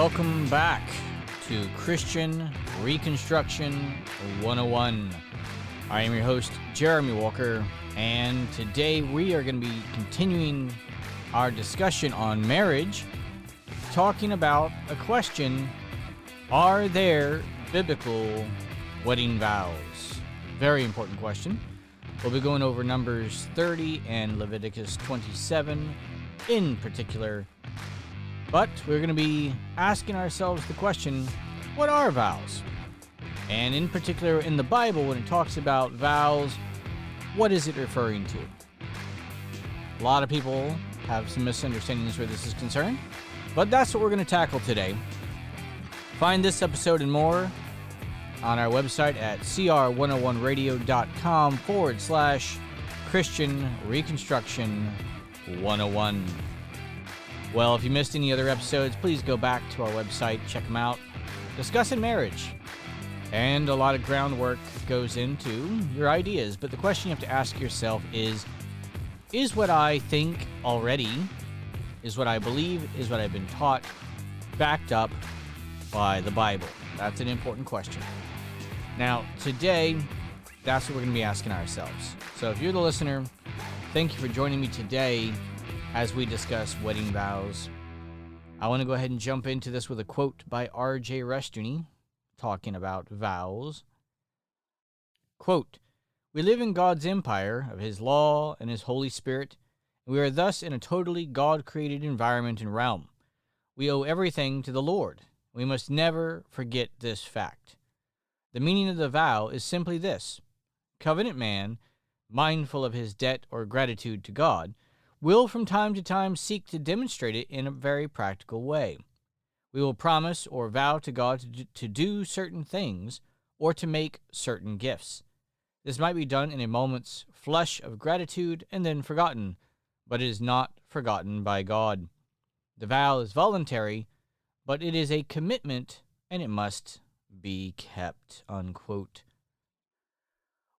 Welcome back to Christian Reconstruction 101. I am your host, Jeremy Walker, and today we are going to be continuing our discussion on marriage, talking about a question: are there biblical wedding vows? Very important question. We'll be going over Numbers 30 and Leviticus 27 in particular. But we're going to be asking ourselves the question, what are vows? And in particular, in the Bible, when it talks about vows, what is it referring to? A lot of people have some misunderstandings where this is concerned, but that's what we're going to tackle today. Find this episode and more on our website at cr101radio.com/Christian Reconstruction 101. Well, if you missed any other episodes, please go back to our website, check them out. Discussing marriage. And a lot of groundwork goes into your ideas. But the question you have to ask yourself is what I think already, is what I believe, is what I've been taught, backed up by the Bible? That's an important question. Now, today, that's what we're going to be asking ourselves. So if you're the listener, thank you for joining me today as we discuss wedding vows. I want to go ahead and jump into this with a quote by R.J. Rushdoony talking about vows. Quote, "We live in God's empire of His law and His Holy Spirit, and we are thus in a totally God-created environment and realm. We owe everything to the Lord. We must never forget this fact. The meaning of the vow is simply this: covenant man, mindful of his debt or gratitude to God, will from time to time seek to demonstrate it in a very practical way. We will promise or vow to God to do certain things or to make certain gifts. This might be done in a moment's flush of gratitude and then forgotten, but it is not forgotten by God. The vow is voluntary, but it is a commitment and it must be kept." Unquote.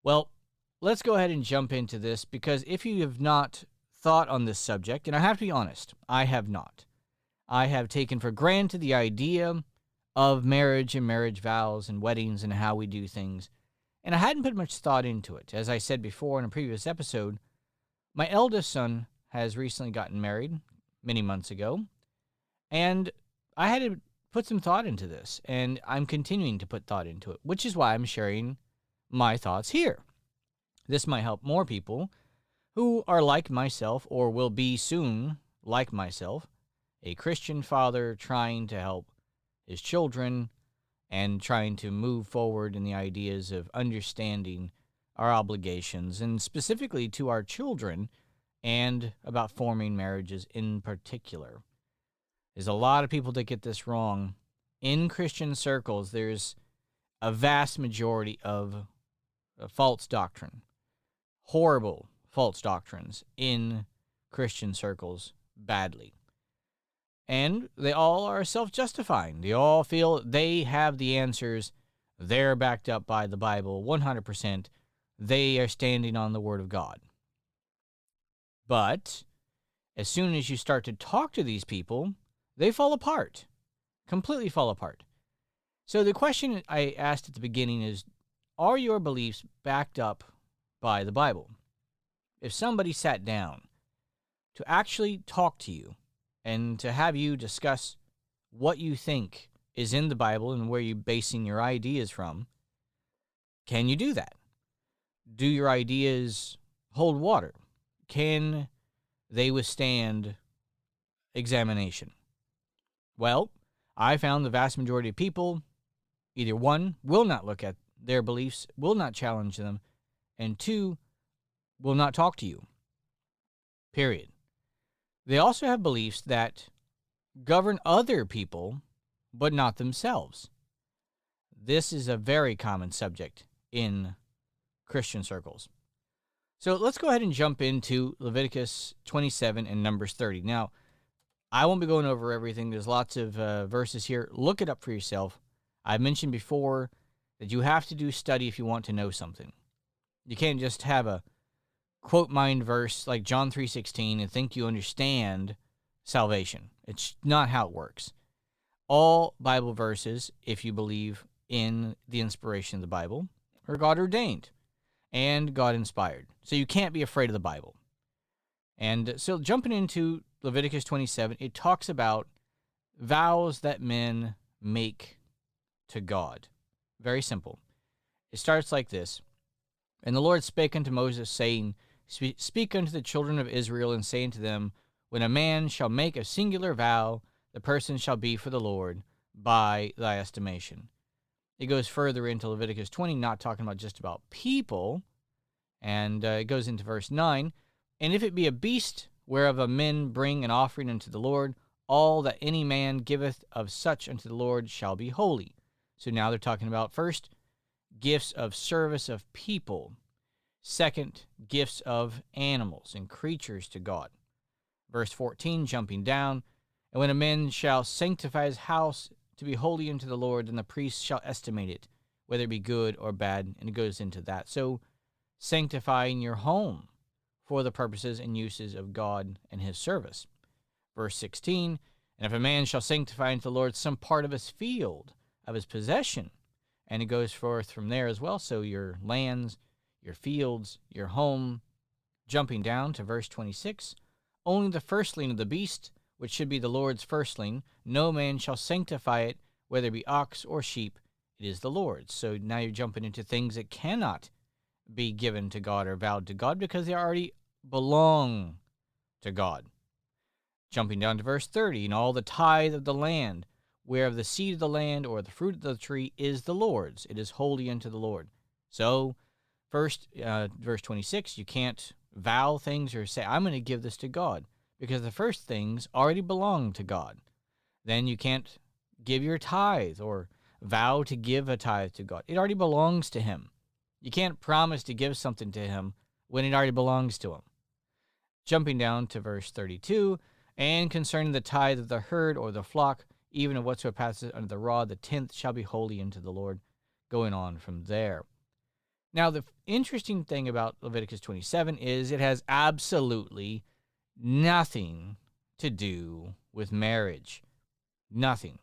Well, let's go ahead and jump into this, because if you have not thought on this subject, and I have to be honest, I have not. I have taken for granted the idea of marriage and marriage vows and weddings and how we do things, and I hadn't put much thought into it. As I said before in a previous episode, my eldest son has recently gotten married many months ago, and I had to put some thought into this, and I'm continuing to put thought into it, which is why I'm sharing my thoughts here. This might help more people who are like myself, or will be soon like myself, a Christian father trying to help his children and trying to move forward in the ideas of understanding our obligations, and specifically to our children, and about forming marriages in particular. There's a lot of people that get this wrong. In Christian circles, there's a vast majority of false doctrine, horrible false doctrines in Christian circles badly. And they all are self-justifying. They all feel they have the answers. They're backed up by the Bible 100%. They are standing on the Word of God. But as soon as you start to talk to these people, they fall apart, completely fall apart. So the question I asked at the beginning is, are your beliefs backed up by the Bible? If somebody sat down to actually talk to you and to have you discuss what you think is in the Bible and where you're basing your ideas from, can you do that? Do your ideas hold water? Can they withstand examination? Well, I found the vast majority of people, either one, will not look at their beliefs, will not challenge them, and two, will not talk to you. Period. They also have beliefs that govern other people, but not themselves. This is a very common subject in Christian circles. So let's go ahead and jump into Leviticus 27 and Numbers 30. Now, I won't be going over everything. There's lots of verses here. Look it up for yourself. I've mentioned before that you have to do study if you want to know something. You can't just have a quote mind verse like John 3:16 and think you understand salvation. It's not how it works. All Bible verses, if you believe in the inspiration of the Bible, are God ordained and God inspired. So you can't be afraid of the Bible. And so jumping into Leviticus 27, it talks about vows that men make to God. Very simple. It starts like this. And the Lord spake unto Moses, saying, Speak unto the children of Israel, and say unto them, When a man shall make a singular vow, the person shall be for the Lord by thy estimation. It goes further into Leviticus 20, not talking about just about people, and it goes into verse 9. And if it be a beast whereof a men bring an offering unto the Lord, all that any man giveth of such unto the Lord shall be holy. So now they're talking about, first, gifts of service of people. Second, gifts of animals and creatures to God. Verse 14, jumping down, and when a man shall sanctify his house to be holy unto the Lord, then the priest shall estimate it, whether it be good or bad, and it goes into that. So sanctifying your home for the purposes and uses of God and his service. Verse 16, and if a man shall sanctify unto the Lord some part of his field, of his possession, and it goes forth from there as well, so your lands, your fields, your home. Jumping down to verse 26, only the firstling of the beast, which should be the Lord's firstling, no man shall sanctify it, whether it be ox or sheep, it is the Lord's. So now you're jumping into things that cannot be given to God or vowed to God because they already belong to God. Jumping down to verse 30, and all the tithe of the land, whereof the seed of the land or the fruit of the tree is the Lord's. It is holy unto the Lord. So, first, verse 26, you can't vow things or say, I'm going to give this to God, because the first things already belong to God. Then you can't give your tithe or vow to give a tithe to God. It already belongs to him. You can't promise to give something to him when it already belongs to him. Jumping down to verse 32, and concerning the tithe of the herd or the flock, even of whatsoever passeth under the rod, the 10th shall be holy unto the Lord. Going on from there. Now, the interesting thing about Leviticus 27 is it has absolutely nothing to do with marriage. Nothing.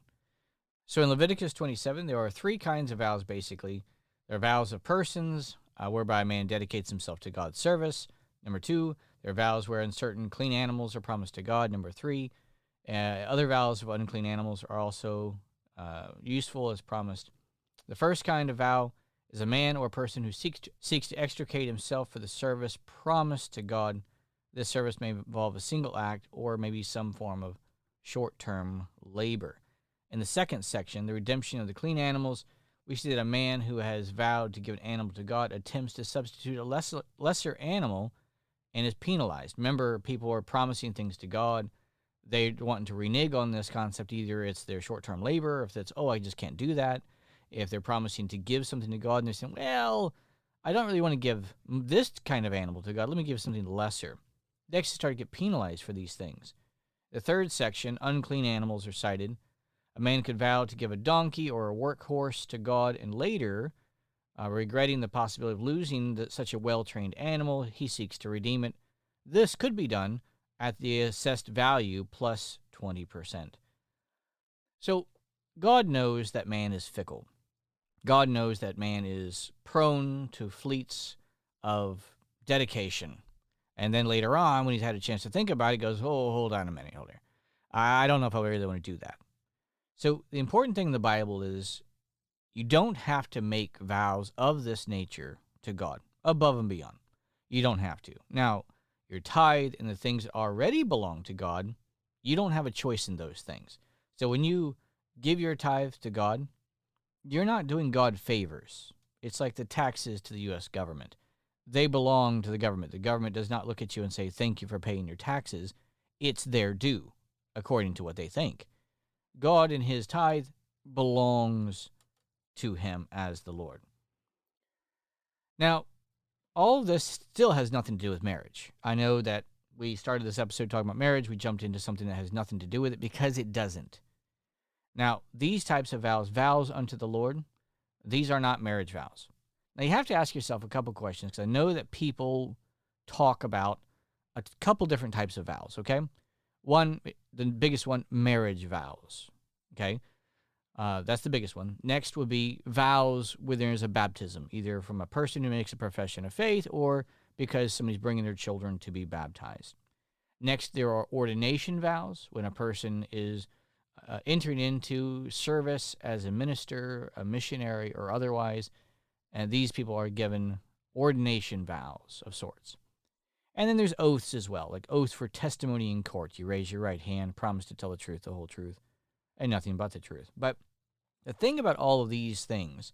So in Leviticus 27, there are three kinds of vows, basically. There are vows of persons, whereby a man dedicates himself to God's service. Number 2, there are vows wherein certain clean animals are promised to God. Number 3, other vows of unclean animals are also useful as promised. The first kind of vow is a man or person who seeks to extricate himself for the service promised to God. This service may involve a single act or maybe some form of short-term labor. In the second section, the redemption of the clean animals, we see that a man who has vowed to give an animal to God attempts to substitute a lesser animal and is penalized. Remember, people are promising things to God. They're wanting to renege on this concept. Either it's their short-term labor, or if it's, I just can't do that. If they're promising to give something to God and they're saying, well, I don't really want to give this kind of animal to God. Let me give something lesser. They actually start to get penalized for these things. The third section, unclean animals, are cited. A man could vow to give a donkey or a workhorse to God, and later, regretting the possibility of losing such a well-trained animal, he seeks to redeem it. This could be done at the assessed value plus 20%. So God knows that man is fickle. God knows that man is prone to fleets of dedication. And then later on, when he's had a chance to think about it, he goes, hold on a minute, hold here. I don't know if I really want to do that. So the important thing in the Bible is you don't have to make vows of this nature to God, above and beyond. You don't have to. Now, your tithe and the things that already belong to God, you don't have a choice in those things. So when you give your tithe to God, you're not doing God favors. It's like the taxes to the U.S. government. They belong to the government. The government does not look at you and say, thank you for paying your taxes. It's their due, according to what they think. God and his tithe belongs to him as the Lord. Now, all of this still has nothing to do with marriage. I know that we started this episode talking about marriage. We jumped into something that has nothing to do with it because it doesn't. Now, these types of vows, vows unto the Lord, these are not marriage vows. Now, you have to ask yourself a couple questions because I know that people talk about a couple different types of vows, okay? One, the biggest one, marriage vows, okay? That's the biggest one. Next would be vows when there's a baptism, either from a person who makes a profession of faith or because somebody's bringing their children to be baptized. Next, there are ordination vows, when a person is entering into service as a minister, a missionary, or otherwise, and these people are given ordination vows of sorts. And then there's oaths as well, like oath for testimony in court. You raise your right hand, promise to tell the truth, the whole truth, and nothing but the truth. But the thing about all of these things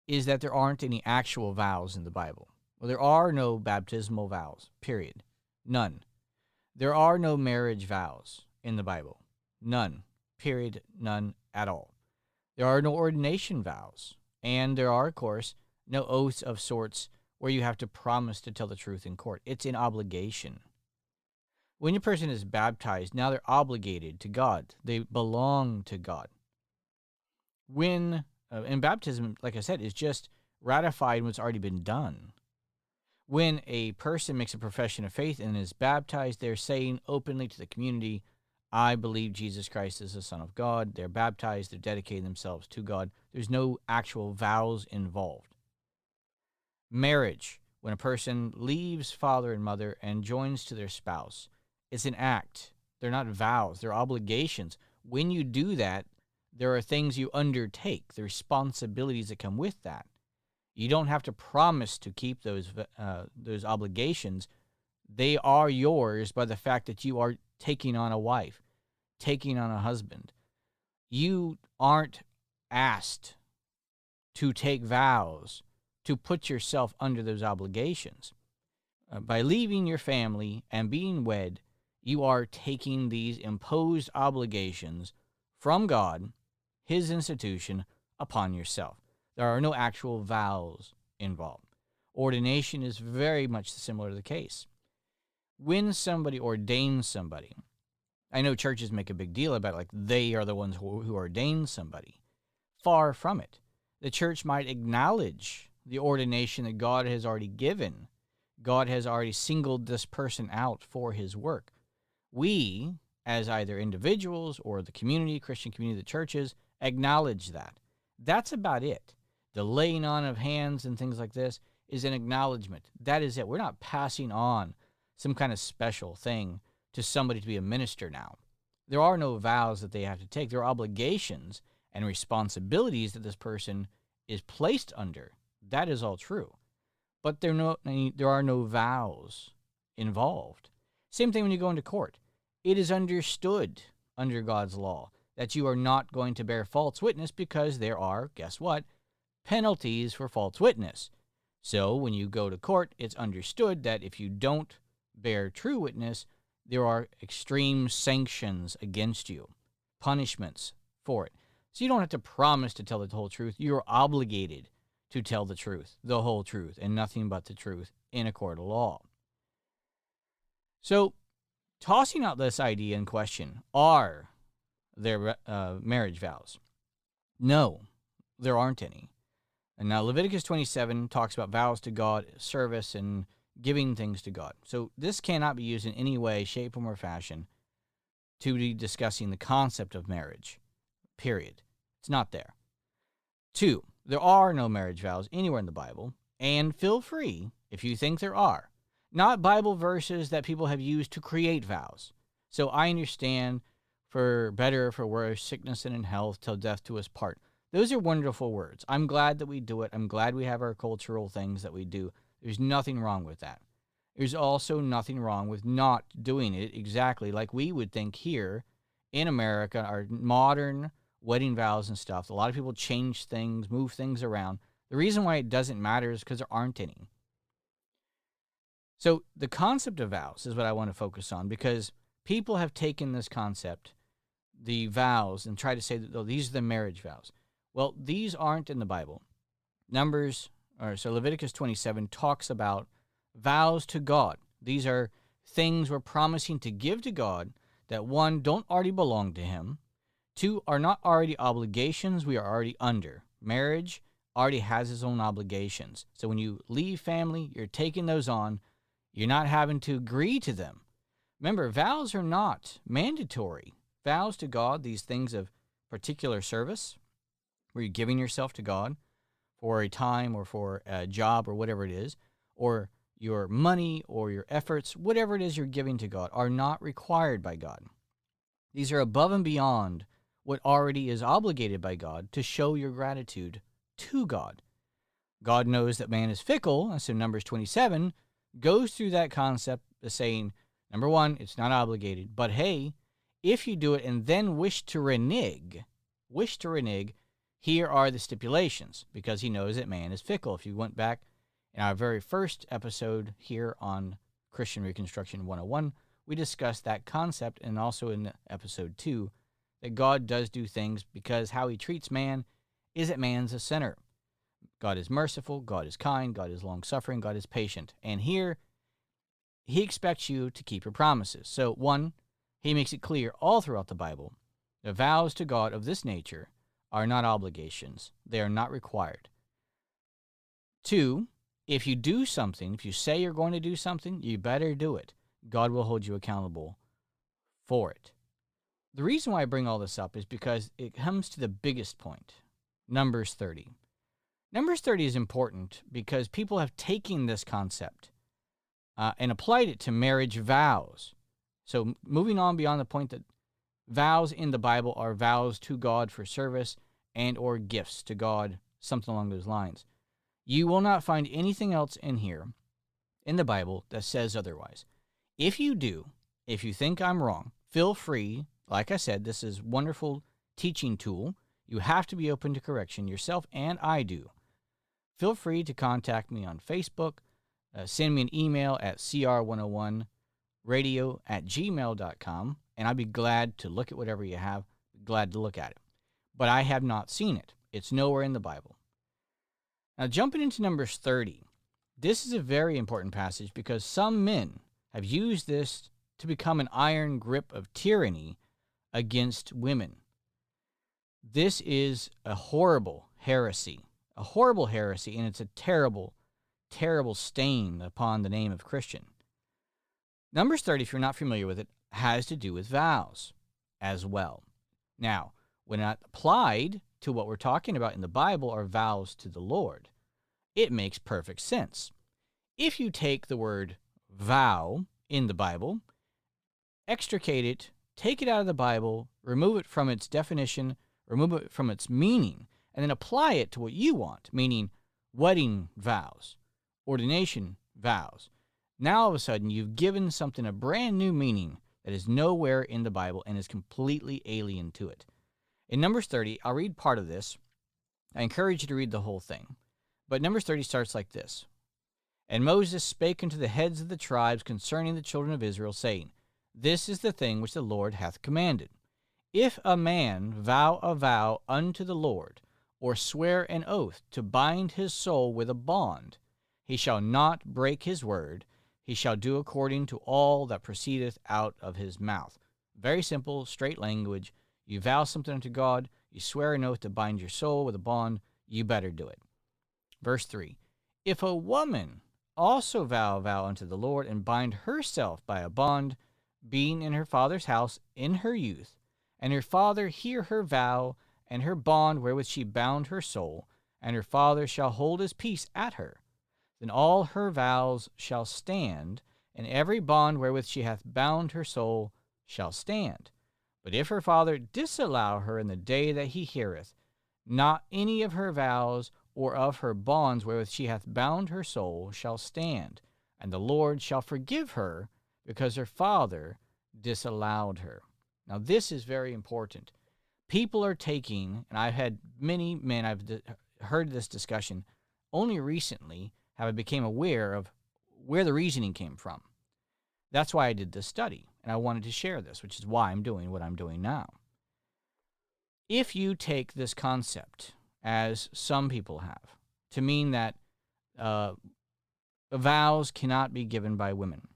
is that there aren't any actual vows in the Bible. Well, there are no baptismal vows, period. None. There are no marriage vows in the Bible. None. Period. None at all. There are no ordination vows. And there are, of course, no oaths of sorts where you have to promise to tell the truth in court. It's an obligation. When a person is baptized, now they're obligated to God. They belong to God. When, in baptism, like I said, is just ratified what's already been done. When a person makes a profession of faith and is baptized, they're saying openly to the community, I believe Jesus Christ is the Son of God. They're baptized. They're dedicating themselves to God. There's no actual vows involved. Marriage, when a person leaves father and mother and joins to their spouse, it's an act. They're not vows. They're obligations. When you do that, there are things you undertake, the responsibilities that come with that. You don't have to promise to keep those obligations. They are yours by the fact that you are taking on a wife, taking on a husband. You aren't asked to take vows to put yourself under those obligations. By leaving your family and being wed, you are taking these imposed obligations from God, His institution, upon yourself. There are no actual vows involved. Ordination is very much similar to the case. When somebody ordains somebody, I know churches make a big deal about it, like they are the ones who ordain somebody. Far from it. The church might acknowledge the ordination that God has already given. God has already singled this person out for His work. We, as either individuals or the community, Christian community, the churches, acknowledge that. That's about it. The laying on of hands and things like this is an acknowledgement. That is it. We're not passing on some kind of special thing to somebody to be a minister now. There are no vows that they have to take. There are obligations and responsibilities that this person is placed under. That is all true. But there are no vows involved. Same thing when you go into court. It is understood under God's law that you are not going to bear false witness because there are, guess what, penalties for false witness. So when you go to court, it's understood that if you don't bear true witness, there are extreme sanctions against you, punishments for it. So you don't have to promise to tell the whole truth. You're obligated to tell the truth, the whole truth, and nothing but the truth in a court of law. So, tossing out this idea in question, are there marriage vows? No, there aren't any. And now Leviticus 27 talks about vows to God, service, and giving things to God. So this cannot be used in any way, shape, form, or fashion to be discussing the concept of marriage, period. It's not there. 2, there are no marriage vows anywhere in the Bible, and feel free, if you think there are, not Bible verses that people have used to create vows. So I understand, for better, for worse, sickness and in health, till death do us part. Those are wonderful words. I'm glad that we do it. I'm glad we have our cultural things that we do. There's nothing wrong with that. There's also nothing wrong with not doing it exactly like we would think here in America, our modern wedding vows and stuff. A lot of people change things, move things around. The reason why it doesn't matter is because there aren't any. So the concept of vows is what I want to focus on, because people have taken this concept, the vows, and try to say that, oh, these are the marriage vows. Well, these aren't in the Bible. Leviticus 27 talks about vows to God. These are things we're promising to give to God that, 1, don't already belong to Him. 2, are not already obligations we are already under. Marriage already has its own obligations. So when you leave family, you're taking those on. You're not having to agree to them. Remember, vows are not mandatory. Vows to God, these things of particular service, where you're giving yourself to God for a time or for a job or whatever it is, or your money or your efforts, whatever it is you're giving to God, are not required by God. These are above and beyond what already is obligated by God to show your gratitude to God. God knows that man is fickle, and so Numbers 27 goes through that concept of saying, number one, it's not obligated, but hey, if you do it and then wish to renege, here are the stipulations, because he knows that man is fickle. If you went back in our very first episode here on Christian Reconstruction 101, we discussed that concept, and also in episode 2, that God does do things because how he treats man is that man's a sinner. God is merciful, God is kind, God is long-suffering, God is patient. And here, he expects you to keep your promises. So, one, he makes it clear all throughout the Bible, the vows to God of this nature are not obligations. They are not required. Two, if you do something, if you say you're going to do something, you better do it. God will hold you accountable for it. The reason why I bring all this up is because it comes to the biggest point, Numbers 30. Numbers 30 is important because people have taken this concept and applied it to marriage vows. So moving on beyond the point that vows in the Bible are vows to God for service and or gifts to God, something along those lines. You will not find anything else in here, in the Bible, that says otherwise. If you do, if you think I'm wrong, feel free. Like I said, this is a wonderful teaching tool. You have to be open to correction, yourself and I do. Feel free to contact me on Facebook. Send me an email at cr101radio@gmail.com, and I'd be glad to look at whatever you have, glad to look at it. But I have not seen it. It's nowhere in the Bible. Now, jumping into Numbers 30, this is a very important passage because some men have used this to become an iron grip of tyranny against women. This is a horrible heresy, and it's a terrible, terrible stain upon the name of Christian. Numbers 30, if you're not familiar with it, has to do with vows as well. Now, when applied to what we're talking about in the Bible are vows to the Lord, it makes perfect sense. If you take the word vow in the Bible, extricate it, take it out of the Bible, remove it from its definition, remove it from its meaning, and then apply it to what you want, meaning wedding vows, ordination vows. Now, all of a sudden, you've given something a brand new meaning that is nowhere in the Bible and is completely alien to it. In Numbers 30, I'll read part of this. I encourage you to read the whole thing. But Numbers 30 starts like this. And Moses spake unto the heads of the tribes concerning the children of Israel, saying, This is the thing which the Lord hath commanded. If a man vow a vow unto the Lord, or swear an oath to bind his soul with a bond, he shall not break his word. He shall do according to all that proceedeth out of his mouth. Very simple, straight language. You vow something unto God, you swear an oath to bind your soul with a bond, you better do it. Verse 3, If a woman also vow a vow unto the Lord, and bind herself by a bond, being in her father's house in her youth, and her father hear her vow, and her bond wherewith she bound her soul, and her father shall hold his peace at her, then all her vows shall stand, and every bond wherewith she hath bound her soul shall stand. But if her father disallow her in the day that he heareth, not any of her vows or of her bonds wherewith she hath bound her soul shall stand, and the Lord shall forgive her, because her father disallowed her. Now this is very important. People are taking, and I've had many men, I've heard this discussion only recently, how I became aware of where the reasoning came from. That's why I did this study, and I wanted to share this, which is why I'm doing what I'm doing now. If you take this concept, as some people have, to mean that vows cannot be given by women,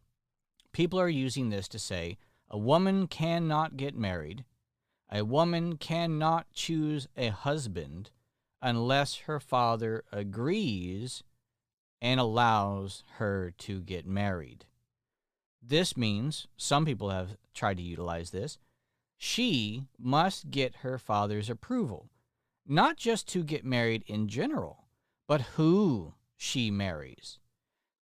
people are using this to say a woman cannot get married, a woman cannot choose a husband unless her father agrees and allows her to get married. This means, some people have tried to utilize this, she must get her father's approval. not just to get married in general, but who she marries.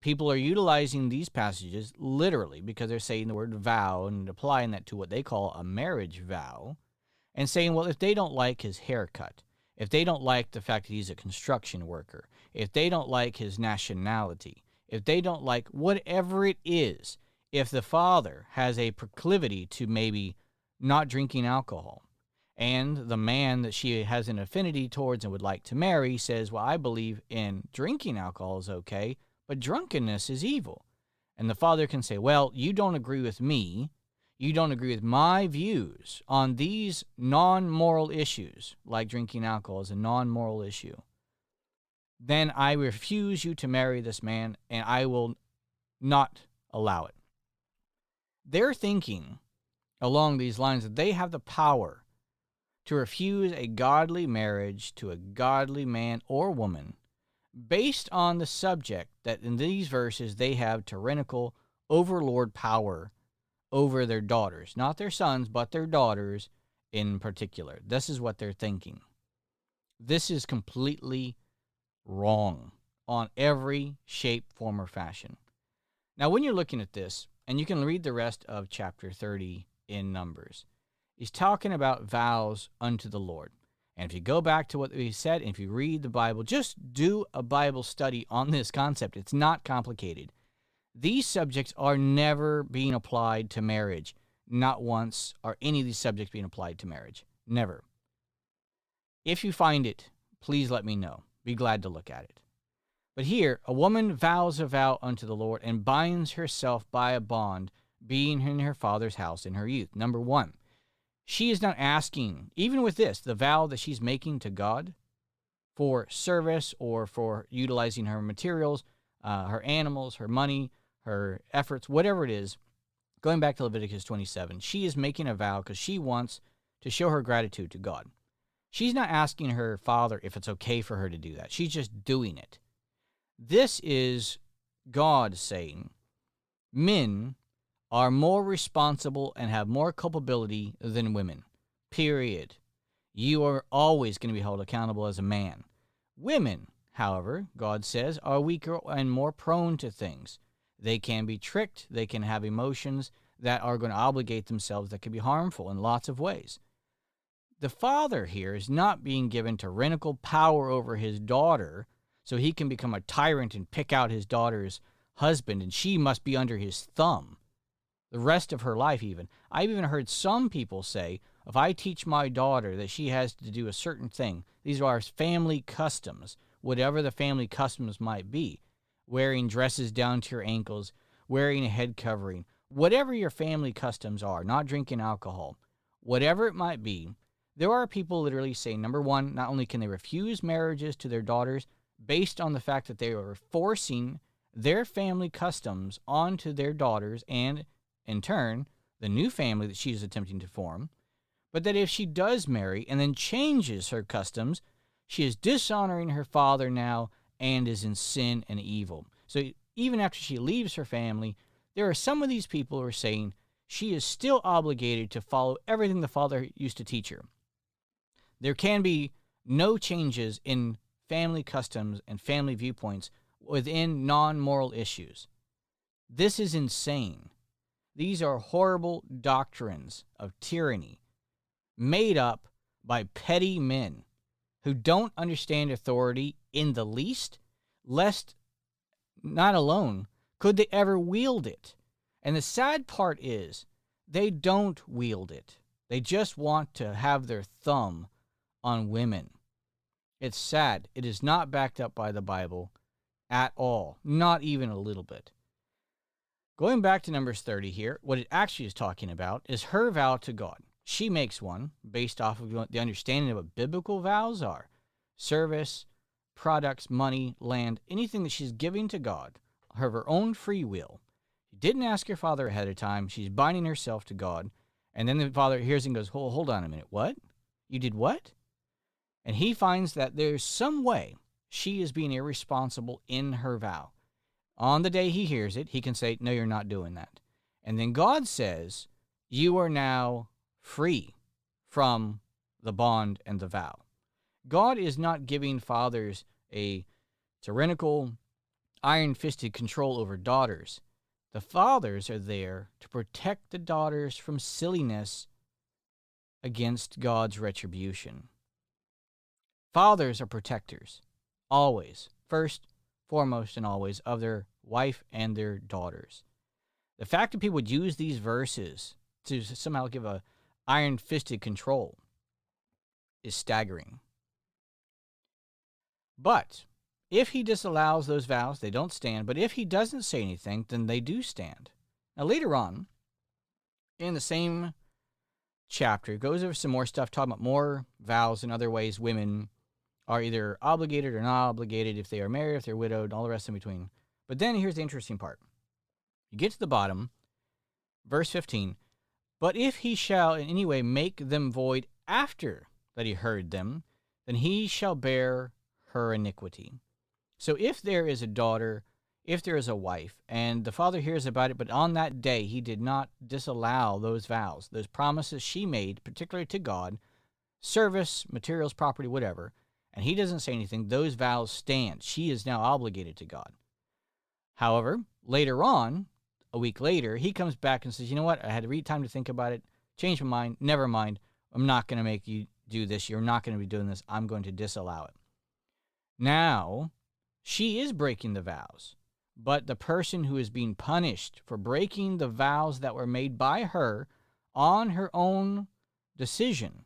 People are utilizing these passages literally because they're saying the word vow and applying that to what they call a marriage vow and saying, well, if they don't like his haircut, if they don't like the fact that he's a construction worker, if they don't like his nationality, if they don't like whatever it is, if the father has a proclivity to maybe not drinking alcohol, and the man that she has an affinity towards and would like to marry says, well, I believe in drinking alcohol is okay, but drunkenness is evil. And the father can say, well, you don't agree with me. You don't agree with my views on these non-moral issues, like drinking alcohol is a non-moral issue. Then I refuse you to marry this man, and I will not allow it. They're thinking along these lines that they have the power to refuse a godly marriage to a godly man or woman based on the subject that in these verses they have tyrannical overlord power over their daughters. Not their sons, but their daughters in particular. This is what they're thinking. This is completely wrong on every shape, form, or fashion. Now, when you're looking at this, and you can read the rest of chapter 30 in Numbers, he's talking about vows unto the Lord. And if you go back to what he said, and if you read the Bible, just do a Bible study on this concept. It's not complicated. These subjects are never being applied to marriage. Not once are any of these subjects being applied to marriage. Never. If you find it, please let me know. Be glad to look at it. But here, a woman vows a vow unto the Lord and binds herself by a bond, being in her father's house in her youth. Number one, she is not asking, even with this, the vow that she's making to God for service or for utilizing her materials, her animals, her money, her efforts, whatever it is. Going back to Leviticus 27, she is making a vow because she wants to show her gratitude to God. She's not asking her father if it's okay for her to do that. She's just doing it. This is God saying, men are more responsible and have more culpability than women. Period. You are always going to be held accountable as a man. Women, however, God says, are weaker and more prone to things. They can be tricked. They can have emotions that are going to obligate themselves that can be harmful in lots of ways. The father here is not being given tyrannical power over his daughter so he can become a tyrant and pick out his daughter's husband, and she must be under his thumb the rest of her life even. I've even heard some people say, if I teach my daughter that she has to do a certain thing, these are family customs, whatever the family customs might be, wearing dresses down to your ankles, wearing a head covering, whatever your family customs are, not drinking alcohol, whatever it might be, there are people literally saying, number one, not only can they refuse marriages to their daughters based on the fact that they are forcing their family customs onto their daughters and, in turn, the new family that she's attempting to form, but that if she does marry and then changes her customs, she is dishonoring her father now and is in sin and evil. So even after she leaves her family, there are some of these people who are saying she is still obligated to follow everything the father used to teach her. There can be no changes in family customs and family viewpoints within non-moral issues. This is insane. These are horrible doctrines of tyranny made up by petty men who don't understand authority in the least, lest not alone could they ever wield it. And the sad part is they don't wield it. They just want to have their thumb on women. It's sad. It is not backed up by the Bible at all, not even a little bit. Going back to Numbers 30 here, what it actually is talking about is her vow to God. She makes one based off of the understanding of what biblical vows are. Service, products, money, land, anything that she's giving to God, of her own free will. She didn't ask her father ahead of time. She's binding herself to God. And then the father hears and goes, hold on a minute. What? You did what? And he finds that there's some way she is being irresponsible in her vow. On the day he hears it, he can say, no, you're not doing that. And then God says, you are now free from the bond and the vow. God is not giving fathers a tyrannical, iron-fisted control over daughters. The fathers are there to protect the daughters from silliness against God's retribution. Fathers are protectors, always, first, foremost, and always, of their wife and their daughters. The fact that people would use these verses to somehow give a iron-fisted control is staggering. But if he disallows those vows, they don't stand. But if he doesn't say anything, then they do stand. Now, later on, in the same chapter, it goes over some more stuff, talking about more vows and other ways women are either obligated or not obligated, if they are married, if they're widowed, all the rest in between. But then here's the interesting part. You get to the bottom, verse 15. But if he shall in any way make them void after that he heard them, then he shall bear her iniquity. So if there is a daughter, if there is a wife, and the father hears about it, but on that day he did not disallow those vows, those promises she made, particularly to God, service, materials, property, whatever, and he doesn't say anything, those vows stand. She is now obligated to God. However, later on, a week later, he comes back and says, you know what, I had to read time to think about it, change my mind, never mind, I'm not going to make you do this, you're not going to be doing this, I'm going to disallow it. Now, she is breaking the vows, but the person who is being punished for breaking the vows that were made by her on her own decision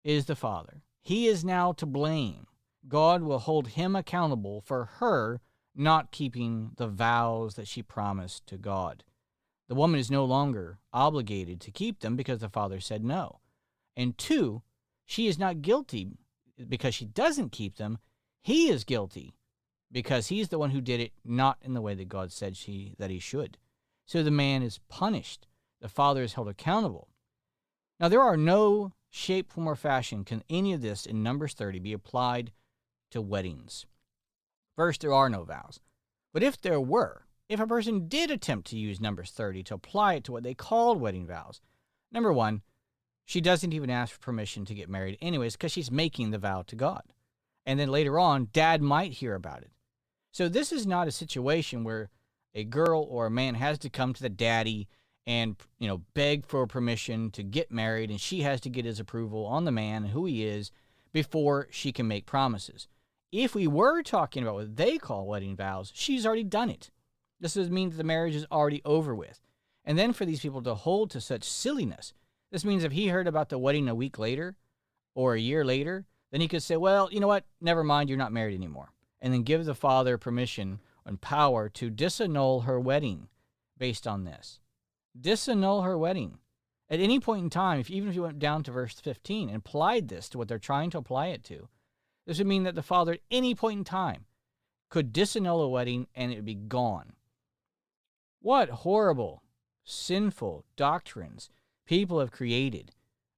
is the father. He is now to blame. God will hold him accountable for her not keeping the vows that she promised to God. The woman is no longer obligated to keep them because the father said no. And two, she is not guilty because she doesn't keep them. He is guilty because he's the one who did it not in the way that God said that he should. So the man is punished. The father is held accountable. Now, there are no shape, form, or fashion can any of this in Numbers 30 be applied to weddings. First, there are no vows. But if there were, if a person did attempt to use Numbers 30 to apply it to what they called wedding vows, number one, she doesn't even ask for permission to get married anyways because she's making the vow to God. And then later on, dad might hear about it. So this is not a situation where a girl or a man has to come to the daddy and, beg for permission to get married, and she has to get his approval on the man and who he is before she can make promises. If we were talking about what they call wedding vows, she's already done it. This means the marriage is already over with. And then for these people to hold to such silliness, this means if he heard about the wedding a week later or a year later, then he could say, well, you know what, never mind, you're not married anymore. And then give the father permission and power to disannul her wedding based on this. Disannul her wedding. At any point in time, even if you went down to verse 15 and applied this to what they're trying to apply it to, this would mean that the father at any point in time could disannul a wedding and it would be gone. What horrible, sinful doctrines people have created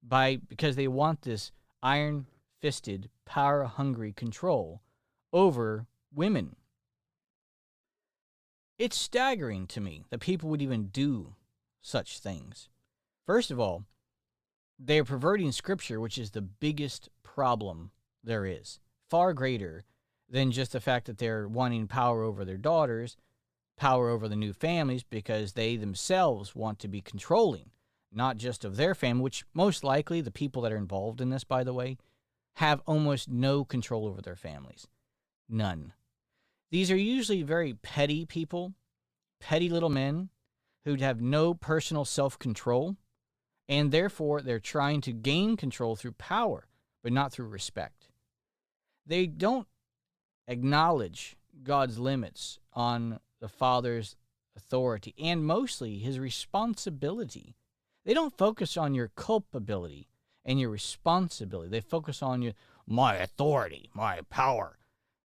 because they want this iron-fisted, power-hungry control over women. It's staggering to me that people would even do such things. First of all, they're perverting Scripture, which is the biggest problem there is. Far greater than just the fact that they're wanting power over their daughters, power over the new families, because they themselves want to be controlling, not just of their family, which most likely the people that are involved in this, by the way, have almost no control over their families. None. These are usually very petty people, petty little men who have no personal self-control, and therefore they're trying to gain control through power, but not through respect. They don't acknowledge God's limits on the father's authority and mostly his responsibility. They don't focus on your culpability and your responsibility. They focus on my authority, my power,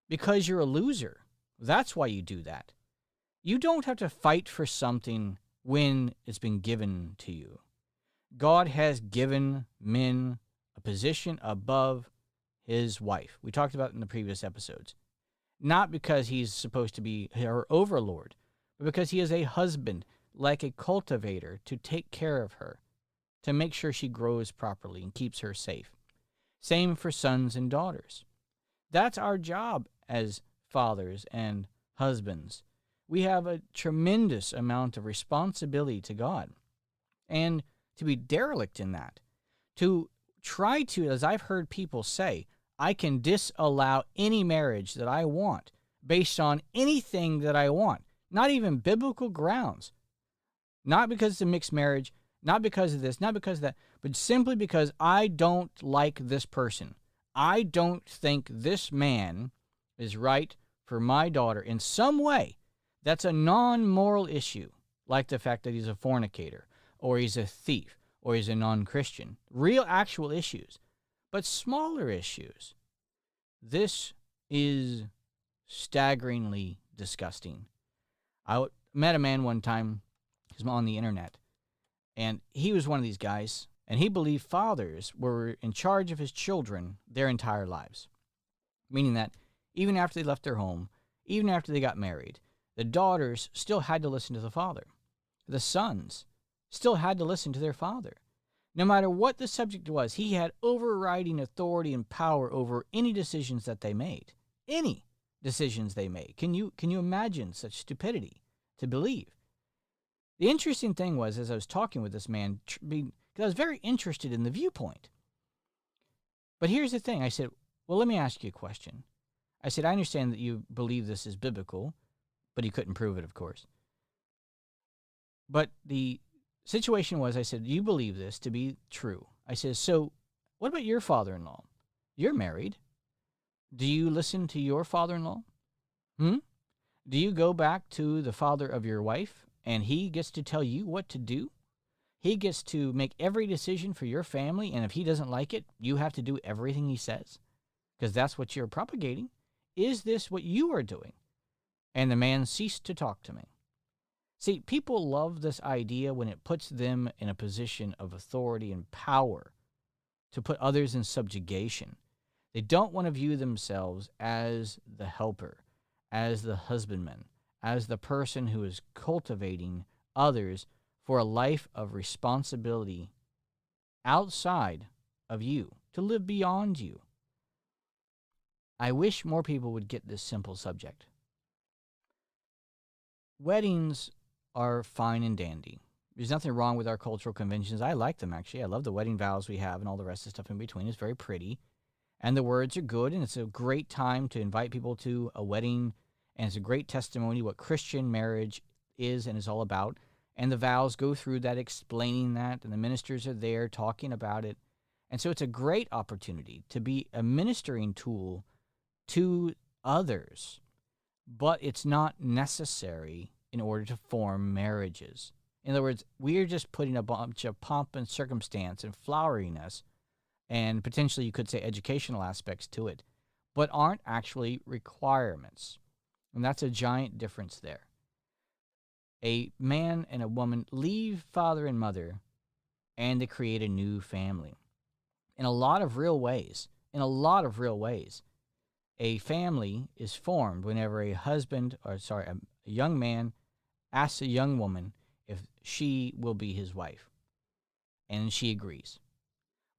because you're a loser. That's why you do that. You don't have to fight for something when it's been given to you. God has given men a position above his wife. We talked about it in the previous episodes. Not because he's supposed to be her overlord, but because he is a husband, like a cultivator, to take care of her, to make sure she grows properly and keeps her safe. Same for sons and daughters. That's our job as fathers and husbands. We have a tremendous amount of responsibility to God. And to be derelict in that, to try to, as I've heard people say, I can disallow any marriage that I want based on anything that I want, not even biblical grounds, not because it's a mixed marriage, not because of this, not because of that, but simply because I don't like this person. I don't think this man is right for my daughter in some way. That's a non-moral issue, like the fact that he's a fornicator, or he's a thief, or he's a non-Christian. Real, actual issues. But smaller issues. This is staggeringly disgusting. I met a man one time, he was on the internet, and he was one of these guys, and he believed fathers were in charge of his children their entire lives. Meaning that even after they left their home, even after they got married, the daughters still had to listen to the father. The sons still had to listen to their father. No matter what the subject was, he had overriding authority and power over any decisions that they made. Any decisions they made. Can you imagine such stupidity to believe? The interesting thing was, as I was talking with this man, because I was very interested in the viewpoint. But here's the thing. I said, well, let me ask you a question. I said, I understand that you believe this is biblical, but he couldn't prove it, of course. But the situation was, I said, you believe this to be true. I said, so what about your father-in-law? You're married. Do you listen to your father-in-law? Do you go back to the father of your wife and he gets to tell you what to do? He gets to make every decision for your family, and if he doesn't like it, you have to do everything he says? Because that's what you're propagating. Is this what you are doing? And the man ceased to talk to me. See, people love this idea when it puts them in a position of authority and power to put others in subjugation. They don't want to view themselves as the helper, as the husbandman, as the person who is cultivating others for a life of responsibility outside of you, to live beyond you. I wish more people would get this simple subject. Weddings are fine and dandy. There's nothing wrong with our cultural conventions. I like them, actually. I love the wedding vows we have and all the rest of the stuff in between. It's very pretty. And the words are good, and it's a great time to invite people to a wedding, and it's a great testimony what Christian marriage is and is all about. And the vows go through that, explaining that, and the ministers are there talking about it. And so it's a great opportunity to be a ministering tool to others, but it's not necessary in order to form marriages. In other words, we're just putting a bunch of pomp and circumstance and floweriness, and potentially you could say educational aspects to it, but aren't actually requirements. And that's a giant difference there. A man and a woman leave father and mother, and they create a new family. In a lot of real ways, a family is formed whenever a young man asks a young woman if she will be his wife, and she agrees.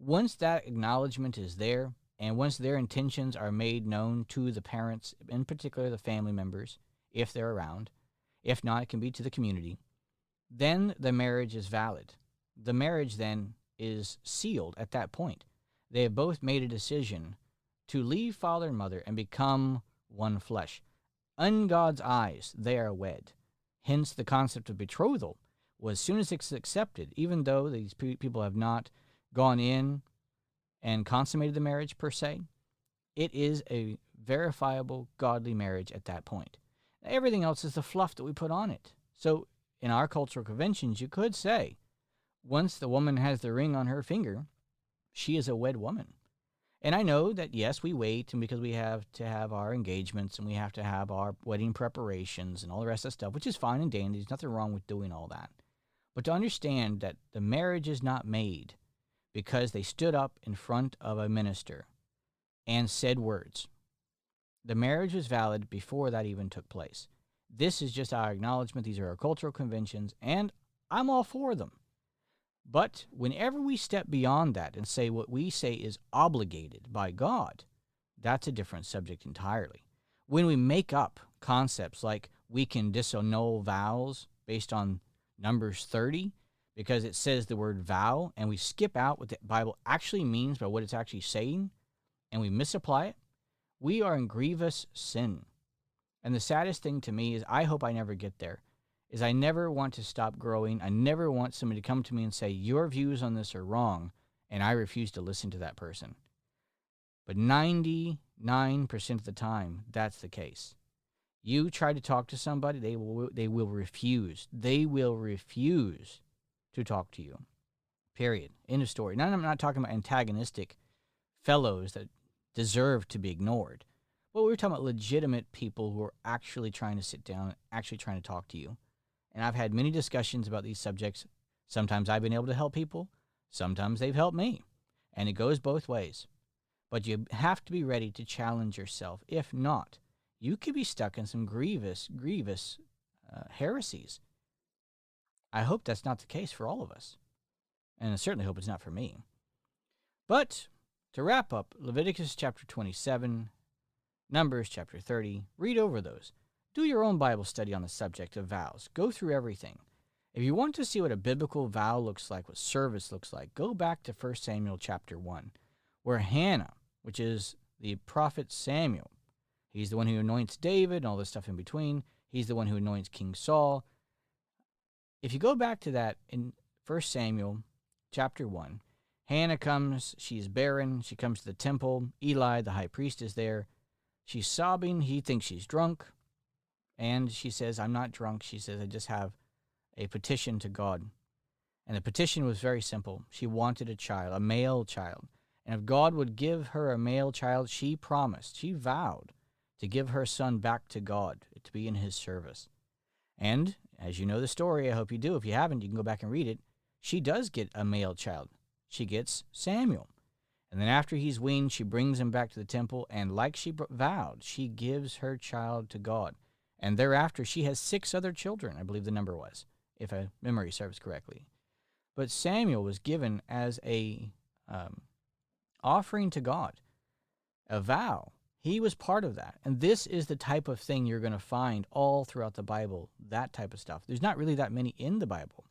Once that acknowledgement is there, and once their intentions are made known to the parents, in particular the family members, if they're around, if not, it can be to the community, then the marriage is valid. The marriage then is sealed at that point. They have both made a decision to leave father and mother and become one flesh. In God's eyes, they are wed. Hence, the concept of betrothal was, as soon as it's accepted, even though these people have not gone in and consummated the marriage per se, it is a verifiable, godly marriage at that point. Everything else is the fluff that we put on it. So, in our cultural conventions, you could say, once the woman has the ring on her finger, she is a wed woman. And I know that, yes, we wait, and because we have to have our engagements and we have to have our wedding preparations and all the rest of the stuff, which is fine and dandy. There's nothing wrong with doing all that. But to understand that the marriage is not made because they stood up in front of a minister and said words. The marriage was valid before that even took place. This is just our acknowledgement. These are our cultural conventions, and I'm all for them. But whenever we step beyond that and say what we say is obligated by God, that's a different subject entirely. When we make up concepts like we can disannul vows based on Numbers 30, because it says the word vow, and we skip out what the Bible actually means by what it's actually saying, and we misapply it, we are in grievous sin. And the saddest thing to me is I hope I never get there, is I never want to stop growing. I never want somebody to come to me and say, your views on this are wrong, and I refuse to listen to that person. But 99% of the time, that's the case. You try to talk to somebody, they will refuse. They will refuse to talk to you. Period. End of story. Now, I'm not talking about antagonistic fellows that deserve to be ignored. But we're talking about legitimate people who are actually trying to sit down, actually trying to talk to you. And I've had many discussions about these subjects. Sometimes I've been able to help people. Sometimes they've helped me. And it goes both ways. But you have to be ready to challenge yourself. If not, you could be stuck in some grievous heresies. I hope that's not the case for all of us. And I certainly hope it's not for me. But to wrap up, Leviticus chapter 27, Numbers chapter 30, read over those. Do your own Bible study on the subject of vows. Go through everything. If you want to see what a biblical vow looks like, what service looks like, go back to 1 Samuel chapter 1, where Hannah, which is the prophet Samuel, he's the one who anoints David and all this stuff in between. He's the one who anoints King Saul. If you go back to that in 1 Samuel chapter 1, Hannah comes, she's barren, she comes to the temple, Eli, the high priest, is there. She's sobbing, he thinks she's drunk, and she says, I'm not drunk. She says, I just have a petition to God. And the petition was very simple. She wanted a child, a male child. And if God would give her a male child, she promised, she vowed to give her son back to God, to be in his service. And as you know the story, I hope you do. If you haven't, you can go back and read it. She does get a male child. She gets Samuel. And then after he's weaned, she brings him back to the temple, and like she vowed, she gives her child to God. And thereafter, she has 6 other children, I believe the number was, if my memory serves correctly. But Samuel was given as a offering to God, a vow. He was part of that. And this is the type of thing you're going to find all throughout the Bible, that type of stuff. There's not really that many in the Bible,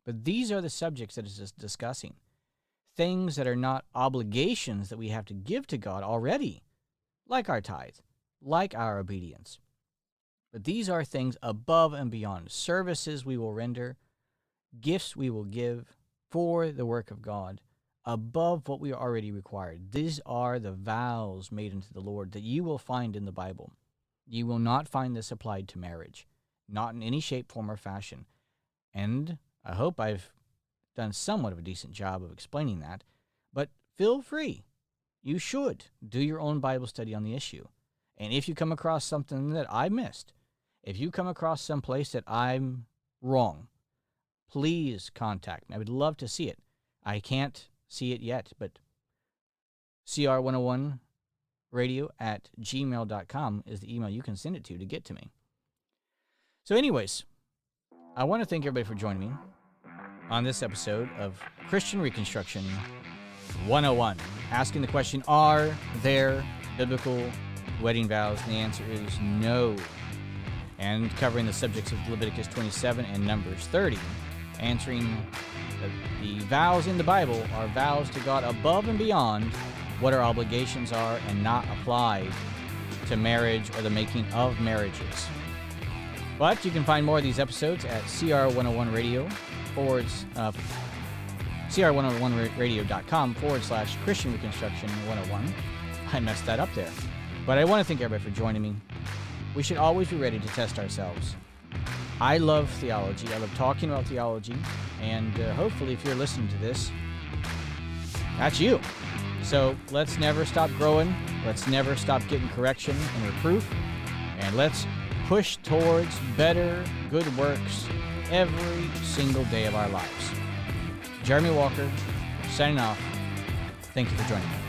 but these are the subjects that it's discussing. Things that are not obligations that we have to give to God already, like our tithe, like our obedience. But these are things above and beyond. Services we will render, gifts we will give for the work of God, above what we are already required. These are the vows made unto the Lord that you will find in the Bible. You will not find this applied to marriage, not in any shape, form, or fashion. And I hope I've done somewhat of a decent job of explaining that, but feel free. You should do your own Bible study on the issue. And if you come across something that I missed, if you come across some place that I'm wrong, please contact me. I would love to see it. I can't see it yet, but cr101radio@gmail.com is the email you can send it to get to me. So anyways, I want to thank everybody for joining me on this episode of Christian Reconstruction 101, asking the question, are there biblical wedding vows? And the answer is no. And covering the subjects of Leviticus 27 and Numbers 30, answering the vows in the Bible are vows to God above and beyond what our obligations are and not applied to marriage or the making of marriages. But you can find more of these episodes at cr101radio.com/Christian Reconstruction 101. I messed that up there. But I want to thank everybody for joining me. We should always be ready to test ourselves. I love theology. I love talking about theology. And hopefully if you're listening to this, that's you. So let's never stop growing. Let's never stop getting correction and reproof. And let's push towards better, good works every single day of our lives. Jeremy Walker, signing off. Thank you for joining me.